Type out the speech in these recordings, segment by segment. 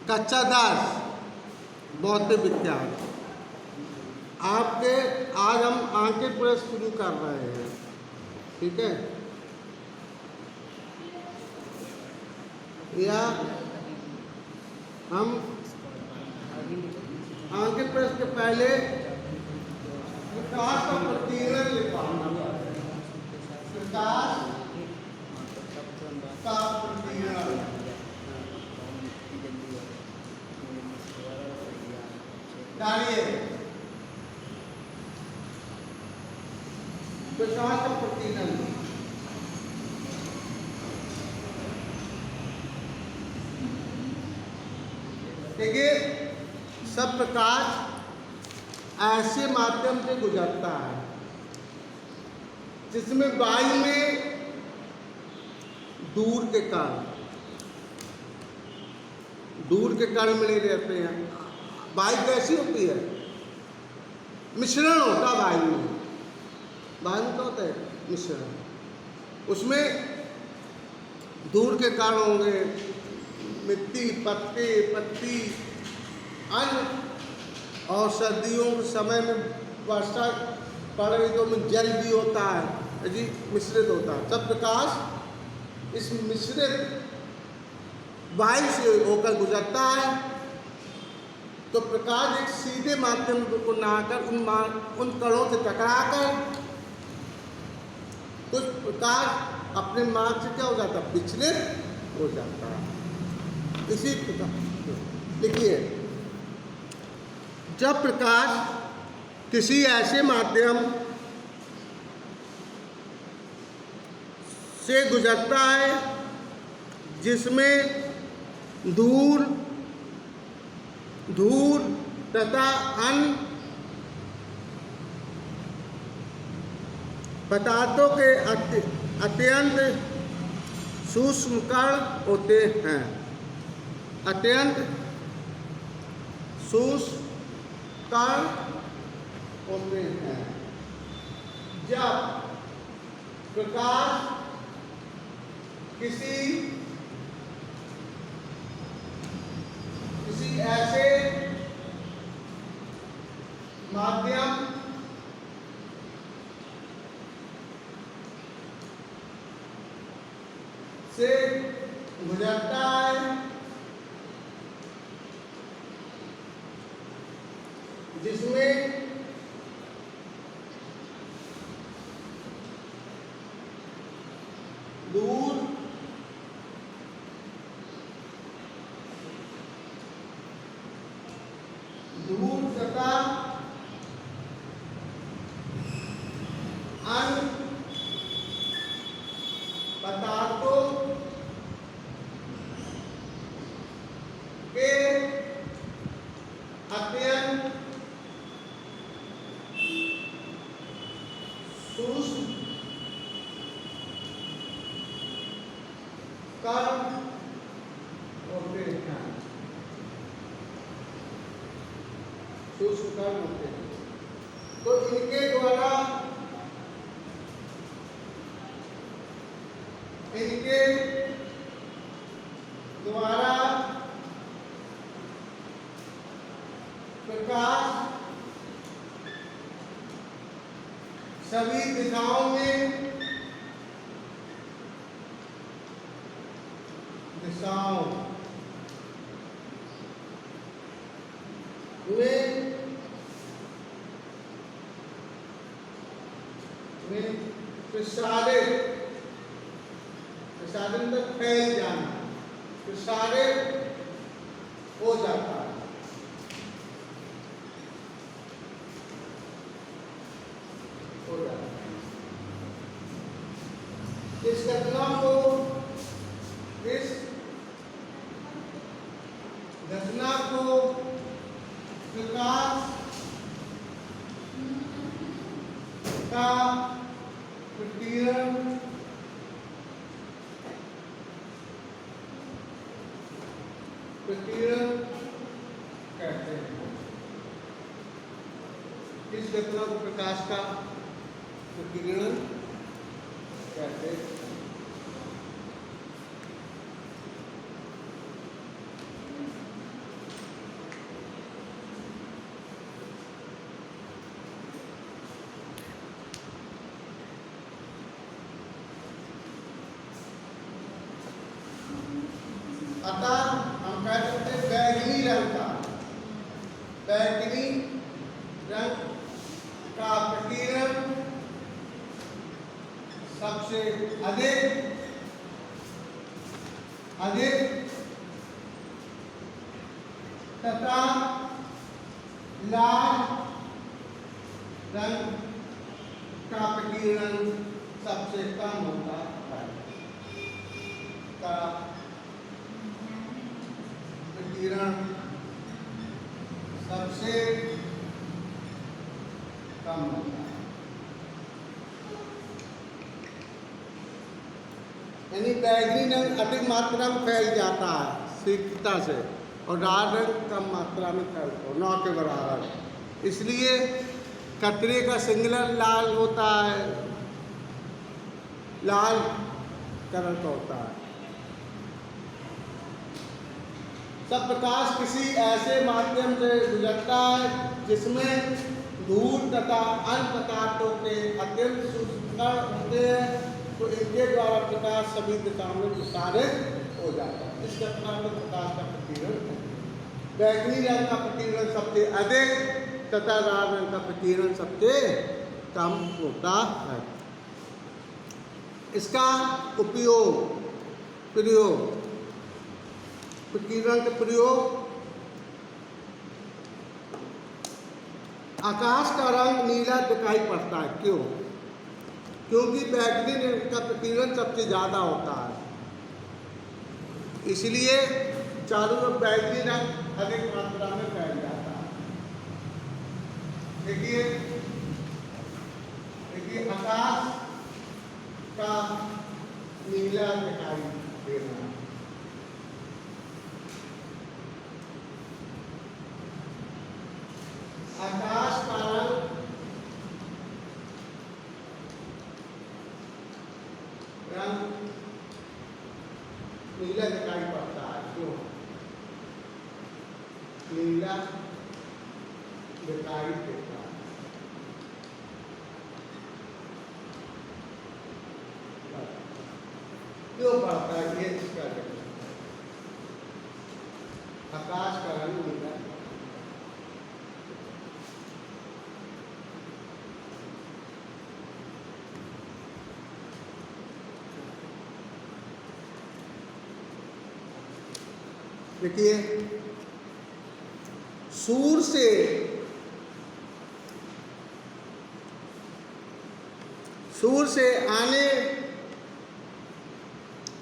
कक्षा 10 भौतिक विज्ञान। आपके आज हम आंखें प्रेस शुरू कर रहे हैं, ठीक है। या हम आंखें प्रेस के पहले प्रकाश का प्रतिकरण लिखा, प्रकाश का प्रतिकरण। डालिए प्रकाश का प्रतिकरण। देखिए, सब प्रकाश ऐसे माध्यम से गुजरता है जिसमें वायु में दूर के कण मिले रहते हैं। वायु कैसी होती है? मिश्रण होता है वायु में। वायु क्या होता है? मिश्रण। उसमें दूर के कण होंगे, मिट्टी, पत्ती, अन्न, और सर्दियों के समय में वर्षा पड़ रही तो में जल भी होता है जी, मिश्रित होता है। सब प्रकाश इस मिश्रित वायु से होकर गुजरता है। तो प्रकाश एक सीधे माध्यम को नहाकर उन कणों से टकराकर कुछ प्रकाश अपने मार्ग से क्या हो जाता है? विचलित हो जाता है। इसी प्रकार लिखिए, जब प्रकाश किसी ऐसे माध्यम से गुजरता है जिसमें धूल तथा अन्य पदार्थों के अत्यंत सूक्ष्म कण होते हैं, अत्यंत सूक्ष्म कण होते हैं। जब प्रकाश किसी ऐसे माध्यम से गुजरता है जिसमें दूर तथा अन्य पदार्थों के अत्यंत सूक्ष्म कण होते हैं, सूक्ष्म कण होते हैं। तो इनके द्वारा प्रकाश सभी दिशाओं में प्रसारित फैल जाना, प्रसारित हो जाता है। इस घटना को प्रकाश का प्रकीर्णन कहते हैं। इस घटना को प्रकाश का प्रकीर्णन कहते हैं। अतः हम कह सकते हैं बैगनी रंग का, बैगनी रंग का प्रकीर्णन सबसे अधिक तथा लाल रंग का प्रकीर्णन सबसे कम होता है। का प्रकीर्णन सबसे कम होता है, यानी बैगनी रंग अधिक मात्रा में फैल जाता है शीघ्रता से और लाल रंग कम मात्रा में फैलता है, 9 के बराबर। इसलिए कतरे का सिंगुलर लाल होता है, लाल कलर का होता है। सब प्रकाश किसी ऐसे माध्यम से गुजरता है जिसमें धूल तथा अन्य पदार्थों के अत्यंत सूक्ष्म कण होते हैं, तो इनके द्वारा प्रकाश सभी दिशाओं में प्रसारित हो जाता है। इस घटना में प्रकाश का प्रकीर्णन, बैगनी रंग का प्रकीर्णन सबसे अधिक तथा लाल रंग का प्रकीर्णन सबसे कम होता है। इसका प्रयोग प्रकीर्णन का प्रयोग आकाश का रंग नीला दिखाई पड़ता है। क्यों? क्योंकि बैगनी रंग का प्रकीर्णन सबसे ज़्यादा होता है, इसलिए चारों ओर बैगनी रंग अधिक मात्रा में फैल जाता है। देखिए आकाश का नीला दिखाई देना, आकाश का रंग नीला दिखाई पड़ता है। क्यों नीला दिखाई देता है? क्यों पड़ता है? ये इसका आकाश का रंग नीला, देखिए सूर्य से आने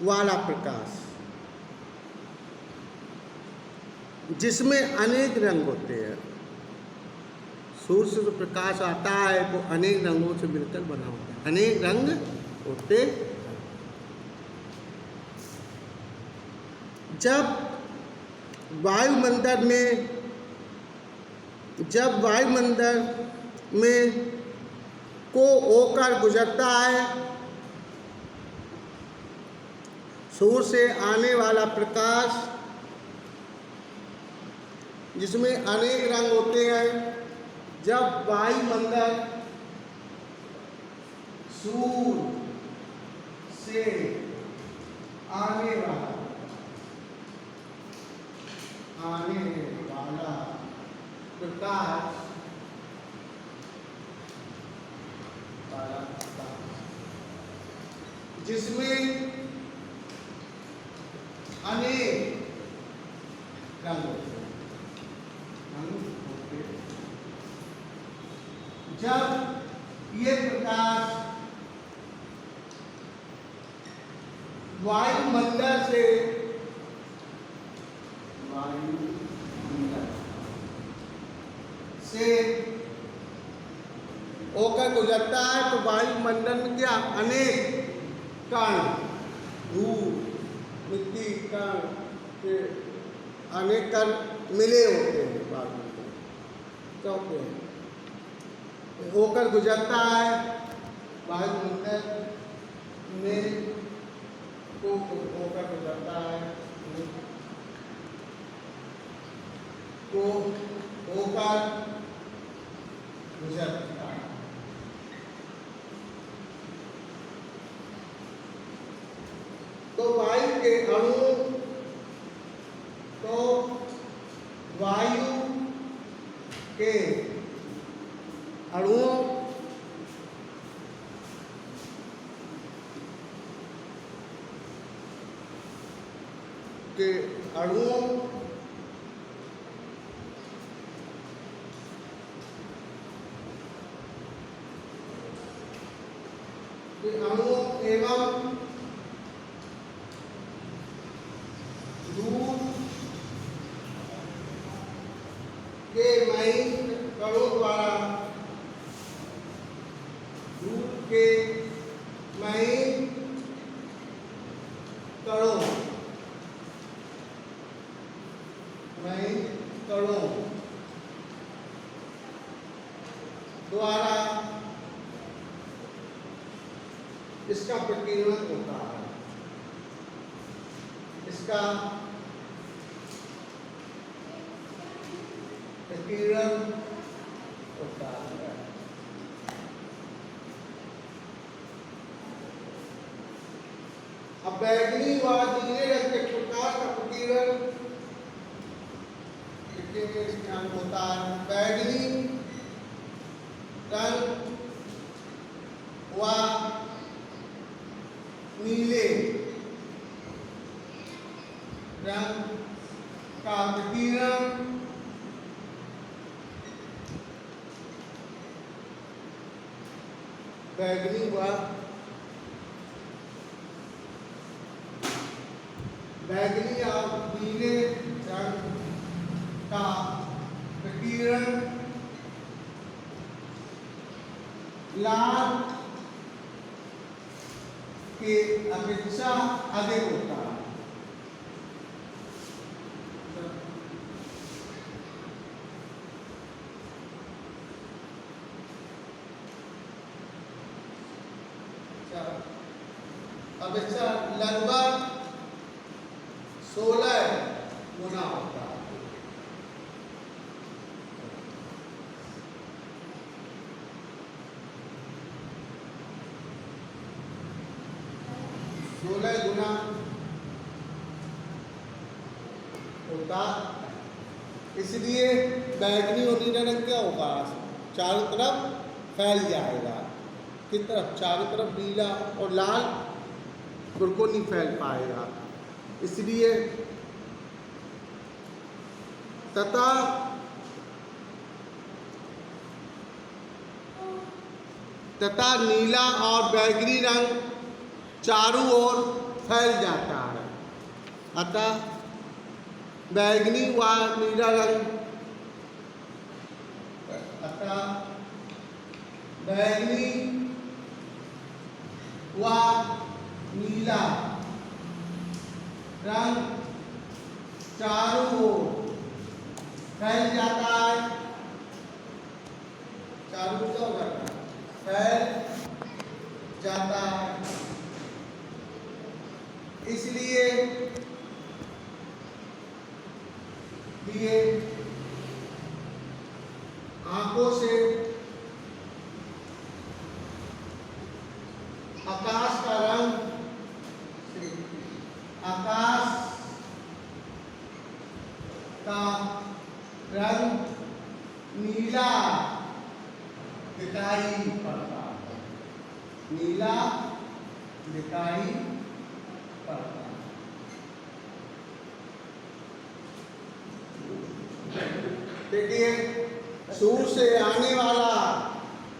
वाला प्रकाश जिसमें अनेक रंग होते हैं, सूर्य से जो प्रकाश आता है वो अनेक रंगों से मिलकर बना होता है, अनेक रंग होते हैं। जब वायुमंडल में को होकर गुजरता है, सूर्य से आने वाला प्रकाश जिसमें अनेक रंग होते हैं, जब वायुमंडल सूर्य से आने वाला प्रकाश जिसमें अनेक रंग होते हैं, जब ये प्रकाश वायुमंडल से होकर गुजरता है, तो वायुमंडल में क्या अनेक कण, धूल, मिट्टी, कण के अनेक कण मिले होते हैं, चौके होकर गुजरता है वायुमंडल में को होकर गुजरता है, को होकर गुजरता है। तो वायु के अणु तो वायु के अणुओं के अणुओं एवं दूर के मई कणों द्वारा दूर के मई कणों द्वारा इसका प्रकीर्णन होता है। इसका प्रकीर्णन होता है। अब बैगनी व नीले रंग के प्रकाश का प्रकीर्णन होता है। बैगनी रंग व नीले रंग का विकिरण बैगनी व नीले रंग का विकिरण लाल के अपेक्षा अधिक होता है। अपेक्षा लगभग 16 गुना होता है। गुना होता, इसलिए बैगनी और नीला रंग क्या होगा, चारों तरफ फैल जाएगा। किस तरफ? चारों तरफ नीला और लाल बिल्कुल नहीं फैल पाएगा। इसलिए तथा नीला और बैगनी रंग चारों ओर फैल जाता है। अतः बैगनी व नीला रंग बैगनी व नीला रंग चारों ओर फैल जाता है। चारों ओर क्या हो जाता है? फैल जाता है। इसलिए ये आंखों से आकाश का रंग नीला दिखाई पड़ता है। नीला दिखाई पड़ता है। देखिए, सूर्य से आने वाला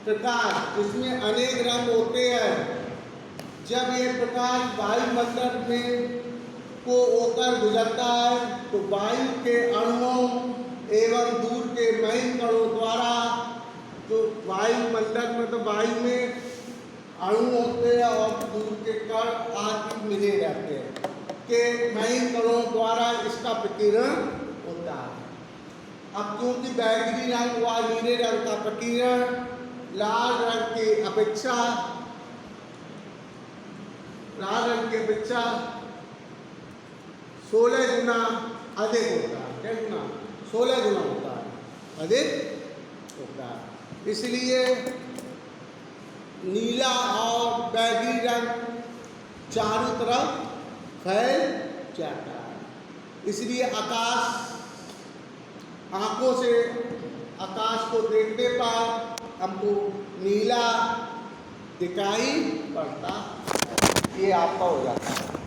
प्रकाश, जिसमें अनेक रंग होते हैं, जब ये प्रकाश वायुमंडल में को होकर गुजरता है तो वायु के अणुओं एवं दूर के मई कणों द्वारा, जो वायुमंडल में तो वायु में अणु होते हैं और दूर के कण आदि मिले रहते हैं, के मई कणों द्वारा इसका विकिरण होता है। अब क्योंकि बैगनी रंग व नीले रंग का विकिरण लाल रंग की अपेक्षा 16 गुना अधिक होता है। क्या गुना? 16 गुना होता है, अधिक होता है। इसलिए नीला और बैगनी रंग चारों तरफ फैल जाता है। इसलिए आकाश, आंखों से आकाश को देखने पर हमको नीला दिखाई पड़ता है। ये आपका हो जाता है।